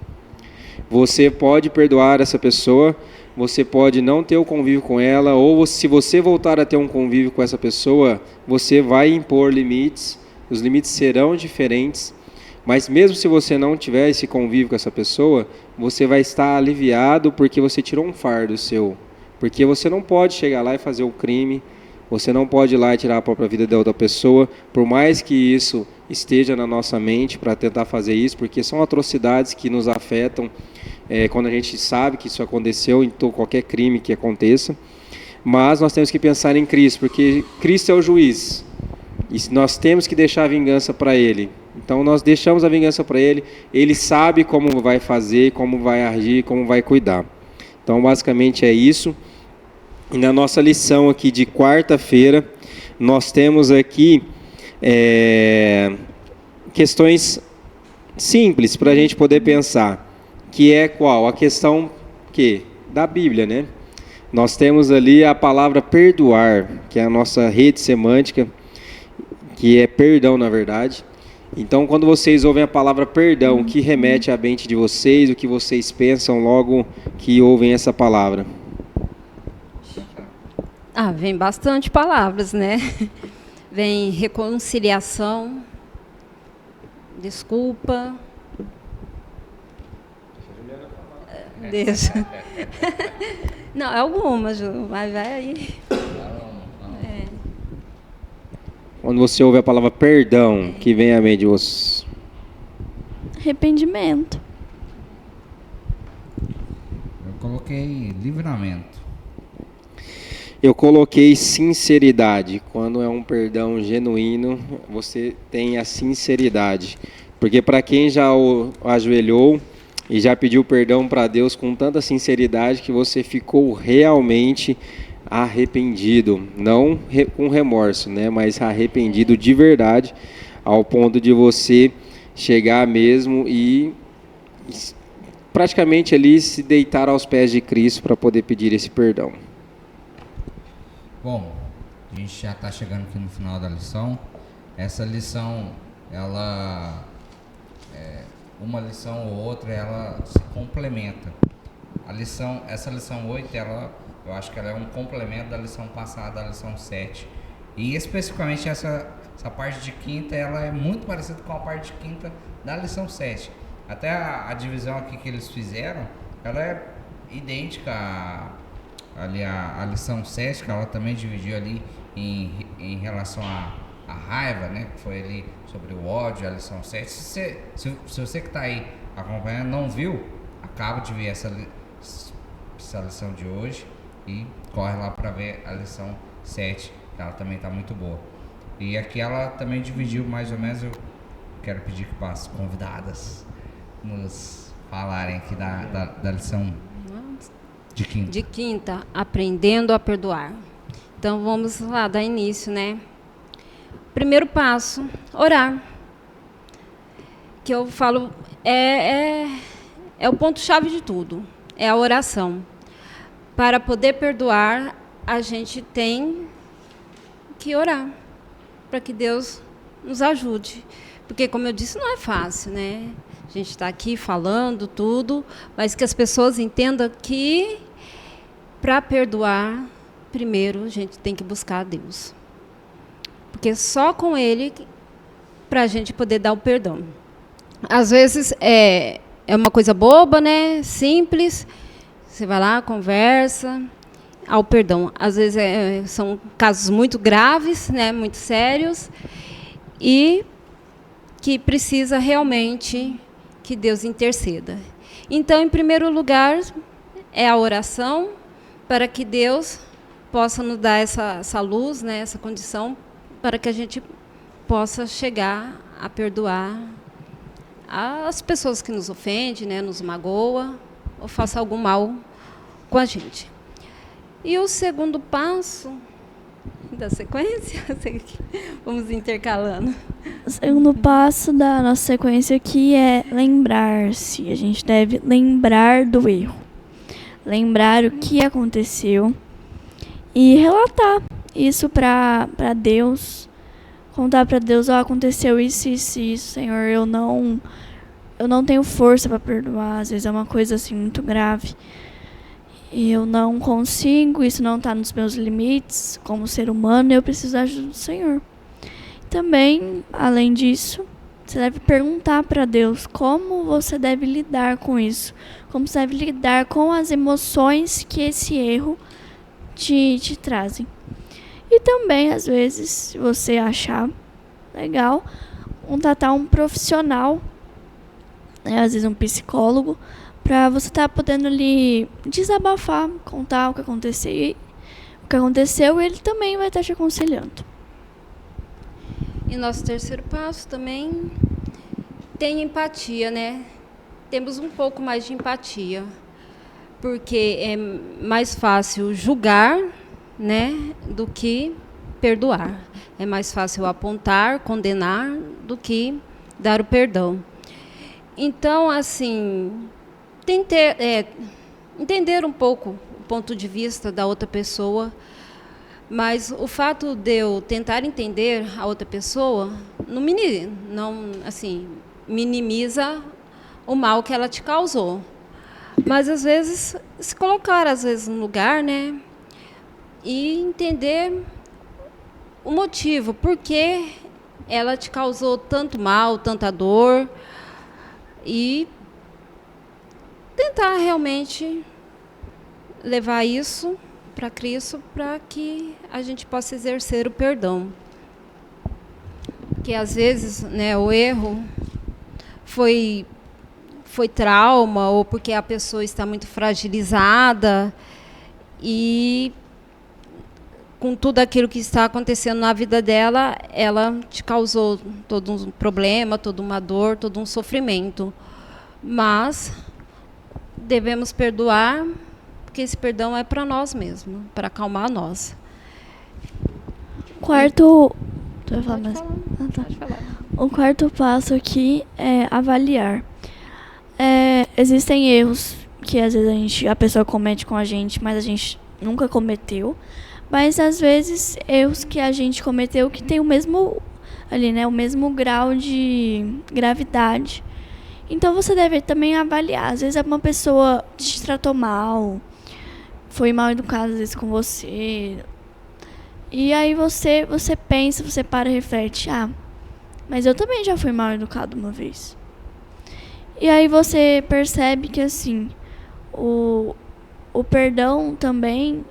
Você pode perdoar essa pessoa, você pode não ter o convívio com ela, ou se você voltar a ter um convívio com essa pessoa, você vai impor limites, os limites serão diferentes, mas mesmo se você não tiver esse convívio com essa pessoa, você vai estar aliviado porque você tirou um fardo seu, porque você não pode chegar lá e fazer o crime, você não pode ir lá e tirar a própria vida da outra pessoa, por mais que isso esteja na nossa mente para tentar fazer isso, porque são atrocidades que nos afetam quando a gente sabe que isso aconteceu em qualquer crime que aconteça. Mas nós temos que pensar em Cristo, porque Cristo é o juiz, e nós temos que deixar a vingança para Ele. Então nós deixamos a vingança para Ele, Ele sabe como vai fazer, como vai agir, como vai cuidar. Então basicamente é isso. E na nossa lição aqui de quarta-feira, nós temos aqui questões simples para a gente poder pensar, que é qual? A questão da Bíblia, né? Nós temos ali a palavra perdoar, que é a nossa rede semântica, que é perdão, na verdade. Então, quando vocês ouvem a palavra perdão, o que remete à mente de vocês, o que vocês pensam logo que ouvem essa palavra? Vem bastante palavras, né? Vem reconciliação, desculpa. Deixa. Não, algumas, Ju, mas vai aí. Quando você ouve a palavra perdão, que vem à mente de vocês? Arrependimento. Eu coloquei livramento. Eu coloquei sinceridade. Quando é um perdão genuíno, você tem a sinceridade. Porque para quem já ajoelhou e já pediu perdão para Deus com tanta sinceridade que você ficou realmente arrependido, não com remorso, né, mas arrependido de verdade, ao ponto de você chegar mesmo e praticamente ali se deitar aos pés de Cristo para poder pedir esse perdão. Bom, a gente já está chegando aqui no final da lição. Essa lição, ela, uma lição ou outra, ela se complementa. Essa lição 8, eu acho que ela é um complemento da lição passada, da lição 7. E especificamente essa parte de quinta, ela é muito parecida com a parte de quinta da lição 7. Até a divisão aqui que eles fizeram, ela é idêntica ali a lição 7, que ela também dividiu ali em relação à raiva, né? Que foi ali sobre o ódio, a lição 7. Se você que está aí acompanhando não viu, acaba de ver essa lição de hoje e corre lá para ver a lição 7, que ela também está muito boa. E aqui ela também dividiu mais ou menos. Eu quero pedir que as convidadas nos falarem aqui da lição de quinta. De quinta, aprendendo a perdoar. Então vamos lá, dar início, né? Primeiro passo, orar. Que eu falo, é o ponto-chave de tudo, é a oração. Para poder perdoar, a gente tem que orar, para que Deus nos ajude. Porque, como eu disse, não é fácil, né? A gente está aqui falando tudo, mas que as pessoas entendam que, para perdoar, primeiro a gente tem que buscar a Deus. Porque só com Ele, para a gente poder dar o perdão. Às vezes é uma coisa boba, né? Simples. Você vai lá, conversa, ao perdão. Às vezes são casos muito graves, né? Muito sérios, e que precisa realmente que Deus interceda. Então, em primeiro lugar, é a oração, para que Deus possa nos dar essa luz, né? Essa condição, para que a gente possa chegar a perdoar as pessoas que nos ofendem, né? Nos magoa, ou faça algum mal com a gente. E o segundo passo da sequência, vamos intercalando. O segundo passo da nossa sequência aqui é lembrar-se. A gente deve lembrar do erro, lembrar o que aconteceu e relatar isso para Deus, contar para Deus: aconteceu isso, Senhor, eu não tenho força para perdoar. Às vezes é uma coisa assim muito grave e eu não consigo, isso não está nos meus limites como ser humano, eu preciso da ajuda do Senhor. Também, além disso, você deve perguntar para Deus como você deve lidar com isso, como você deve lidar com as emoções que esse erro te trazem. E também, às vezes, se você achar legal, contratar um profissional, né, às vezes um psicólogo, para você estar podendo ali desabafar, contar o que aconteceu, e ele também vai estar te aconselhando. E nosso terceiro passo também tem empatia, né? Temos um pouco mais de empatia, porque é mais fácil julgar, né, do que perdoar. É mais fácil apontar, condenar, do que dar o perdão. Então, assim, entender um pouco o ponto de vista da outra pessoa, Mas o fato de eu tentar entender a outra pessoa não assim, minimiza o mal que ela te causou. Mas, às vezes, se colocar no lugar, né? E entender o motivo, por que ela te causou tanto mal, tanta dor. E tentar realmente levar isso para Cristo, para que a gente possa exercer o perdão. Que às vezes, né, o erro foi trauma, ou porque a pessoa está muito fragilizada, e com tudo aquilo que está acontecendo na vida dela, ela te causou todo um problema, toda uma dor, todo um sofrimento. Mas devemos perdoar, porque esse perdão é para nós mesmos, para acalmar nós. Quarto... Tu vai falar Pode mesmo? falar. Ah, tá. Pode falar. O quarto passo aqui é avaliar. Existem erros que às vezes a pessoa comete com a gente, mas a gente nunca cometeu. Mas às vezes erros que a gente cometeu que tem o mesmo ali, né, o mesmo grau de gravidade. Então você deve também avaliar. Às vezes uma pessoa te tratou mal, foi mal educada às vezes com você. E aí você pensa, você para e reflete, mas eu também já fui mal educado uma vez. E aí você percebe que assim, o perdão também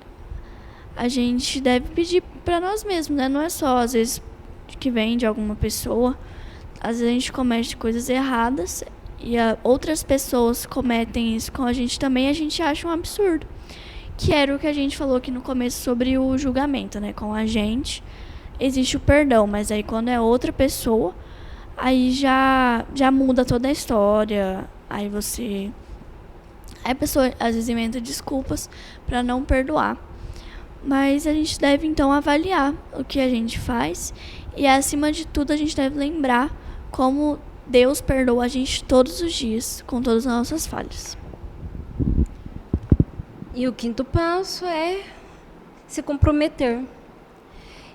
a gente deve pedir para nós mesmos, né? Não é só às vezes que vem de alguma pessoa. Às vezes a gente comete coisas erradas e outras pessoas cometem isso com a gente também, a gente acha um absurdo. Que era o que a gente falou aqui no começo sobre o julgamento, né? Com a gente existe o perdão, mas aí quando é outra pessoa, aí já muda toda a história. Aí a pessoa às vezes inventa desculpas para não perdoar. Mas a gente deve então avaliar o que a gente faz e, acima de tudo, a gente deve lembrar como Deus perdoa a gente todos os dias, com todas as nossas falhas. E o quinto passo é se comprometer.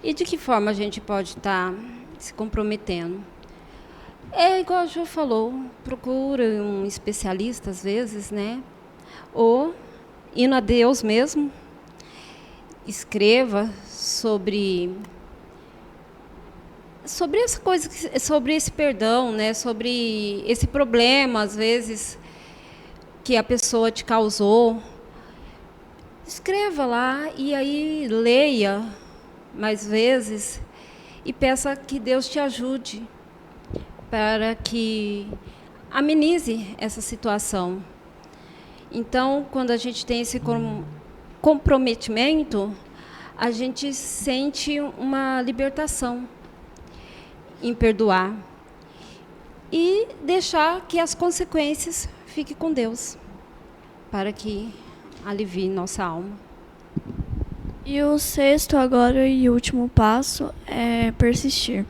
E de que forma a gente pode estar se comprometendo? É igual a Jo falou, procura um especialista às vezes, né? Ou indo a Deus mesmo, escreva sobre essa coisa, sobre esse perdão, né? Sobre esse problema, às vezes, que a pessoa te causou. Escreva lá e aí leia mais vezes e peça que Deus te ajude para que amenize essa situação. Então, quando a gente tem esse comprometimento, a gente sente uma libertação em perdoar e deixar que as consequências fiquem com Deus, para que alivie nossa alma. E o sexto agora e último passo é persistir.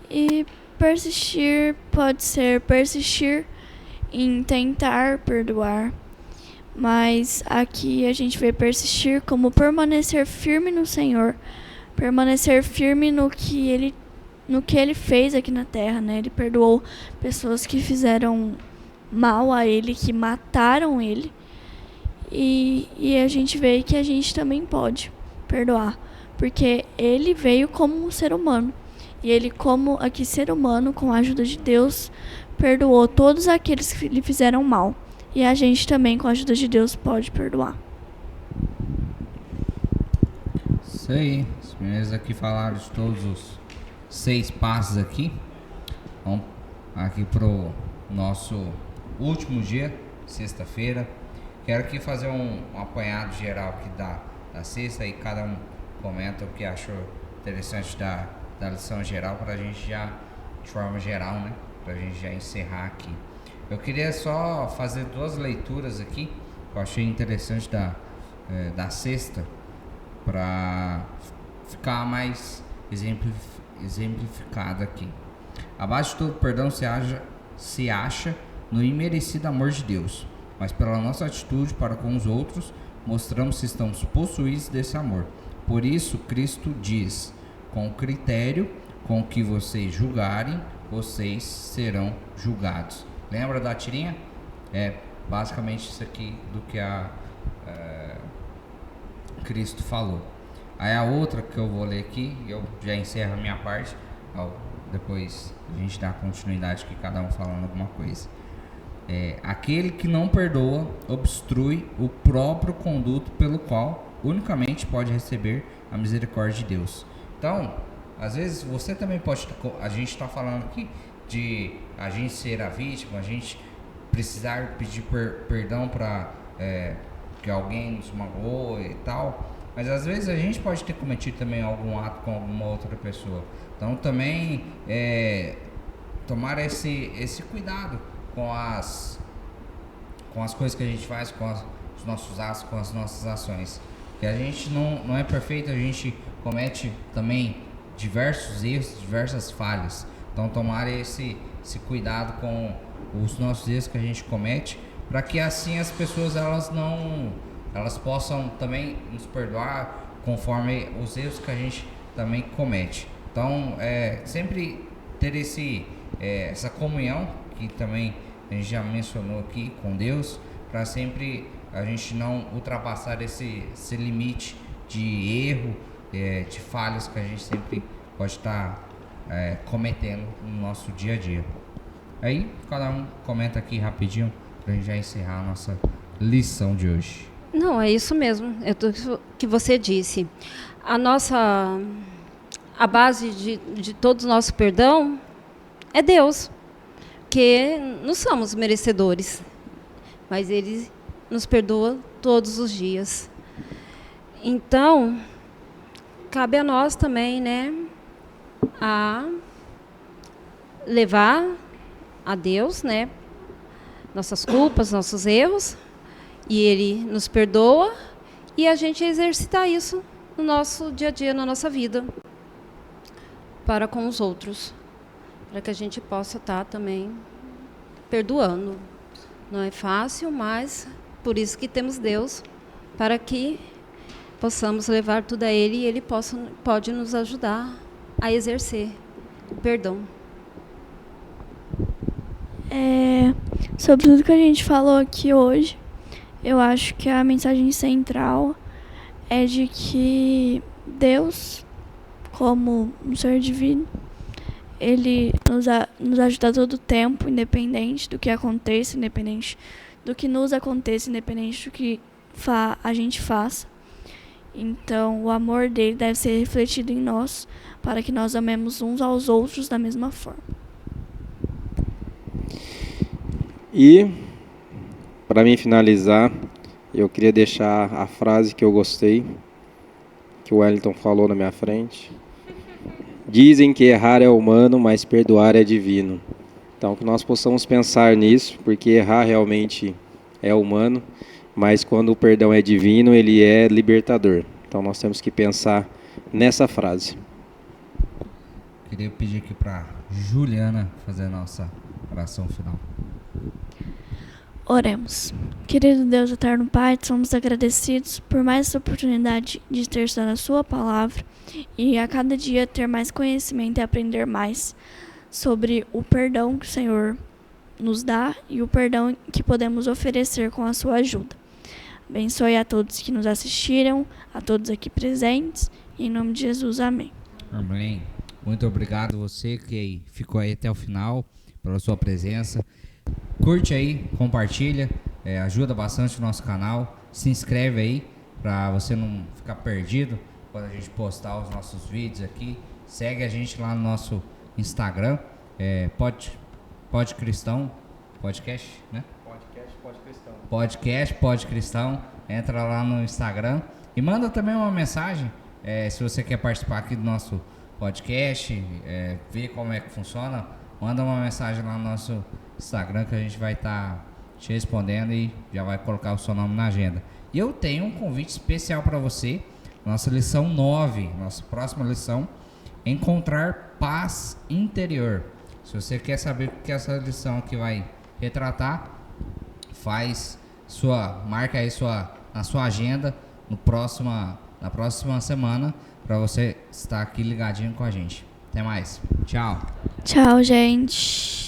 E persistir pode ser persistir em tentar perdoar, mas aqui a gente vê persistir como permanecer firme no Senhor, permanecer firme no que Ele fez aqui na terra, né? Ele perdoou pessoas que fizeram mal a Ele, que mataram Ele. E a gente vê que a gente também pode perdoar, porque Ele veio como um ser humano. E Ele, como aqui ser humano, com a ajuda de Deus, perdoou todos aqueles que lhe fizeram mal. E a gente também, com a ajuda de Deus, pode perdoar. Isso aí. Os meninos aqui falaram de todos os 6 passos aqui. Vamos aqui pro nosso último dia, sexta-feira. Quero aqui fazer um apanhado geral aqui da sexta, e cada um comenta o que achou interessante da lição geral, para a gente já, de forma geral, né, para a gente já encerrar aqui. Eu queria só fazer 2 leituras aqui, que eu achei interessante da sexta, para ficar mais exemplificado aqui. Abaixo de todo perdão se acha no imerecido amor de Deus, mas pela nossa atitude para com os outros, mostramos se estamos possuídos desse amor. Por isso, Cristo diz: com o critério com que vocês julgarem, vocês serão julgados. Lembra da tirinha? É basicamente isso aqui do que Cristo falou. Aí a outra que eu vou ler aqui, eu já encerro a minha parte, depois a gente dá continuidade que cada um falando alguma coisa. Aquele que não perdoa obstrui o próprio conduto pelo qual unicamente pode receber a misericórdia de Deus. Então, às vezes você também pode, a gente está falando aqui de a gente ser a vítima, a gente precisar pedir perdão para que alguém nos magoou e tal, mas às vezes a gente pode ter cometido também algum ato com alguma outra pessoa. Então também tomar esse cuidado com as coisas que a gente faz, com os nossos atos, com as nossas ações. Que a gente não é perfeito, a gente comete também diversos erros, diversas falhas. Então tomar esse cuidado com os nossos erros que a gente comete, para que assim as pessoas elas possam também nos perdoar conforme os erros que a gente também comete. Então sempre ter essa comunhão que também a gente já mencionou aqui com Deus, para sempre a gente não ultrapassar esse limite de erro, de falhas que a gente sempre pode estar cometendo no nosso dia a dia. Aí cada um comenta aqui rapidinho para a gente já encerrar a nossa lição de hoje. Não, é isso mesmo, é tudo que você disse. A base de todo o nosso perdão é Deus, que não somos merecedores, mas Ele nos perdoa todos os dias. Então, cabe a nós também, né, a levar a Deus, né, nossas culpas, nossos erros, e Ele nos perdoa, e a gente exercitar isso no nosso dia a dia, na nossa vida, para com os outros, para que a gente possa estar também perdoando. Não é fácil, mas por isso que temos Deus, para que possamos levar tudo a Ele e Ele pode nos ajudar a exercer o perdão. Sobre tudo que a gente falou aqui hoje, eu acho que a mensagem central é de que Deus, como um ser divino, Ele nos ajuda todo o tempo, independente do que aconteça, independente do que nos aconteça, independente do que a gente faça. Então, o amor dele deve ser refletido em nós, para que nós amemos uns aos outros da mesma forma. E, para mim finalizar, eu queria deixar a frase que eu gostei, que o Wellington falou na minha frente. Dizem que errar é humano, mas perdoar é divino. Então, que nós possamos pensar nisso, porque errar realmente é humano, mas quando o perdão é divino, ele é libertador. Então, nós temos que pensar nessa frase. Queria pedir aqui para Juliana fazer a nossa oração final. Oremos. Querido Deus eterno Pai, somos agradecidos por mais essa oportunidade de ter estudado a sua palavra e a cada dia ter mais conhecimento e aprender mais sobre o perdão que o Senhor nos dá e o perdão que podemos oferecer com a sua ajuda. Abençoe a todos que nos assistiram, a todos aqui presentes, e em nome de Jesus, amém. Amém. Muito obrigado você que ficou aí até o final, pela sua presença. Curte aí, compartilha, ajuda bastante o nosso canal, se inscreve aí para você não ficar perdido quando a gente postar os nossos vídeos aqui. Segue a gente lá no nosso Instagram, Pod Cristão, podcast, né? Podcast Pod Cristão, entra lá no Instagram e manda também uma mensagem, se você quer participar aqui do nosso podcast, ver como é que funciona, manda uma mensagem lá no nosso Instagram que a gente vai estar te respondendo e já vai colocar o seu nome na agenda. E eu tenho um convite especial para você, nossa lição 9, nossa próxima lição, encontrar paz interior. Se você quer saber o que essa lição aqui vai retratar, marca aí na sua agenda, na próxima semana para você estar aqui ligadinho com a gente. Até mais. Tchau. Tchau, gente.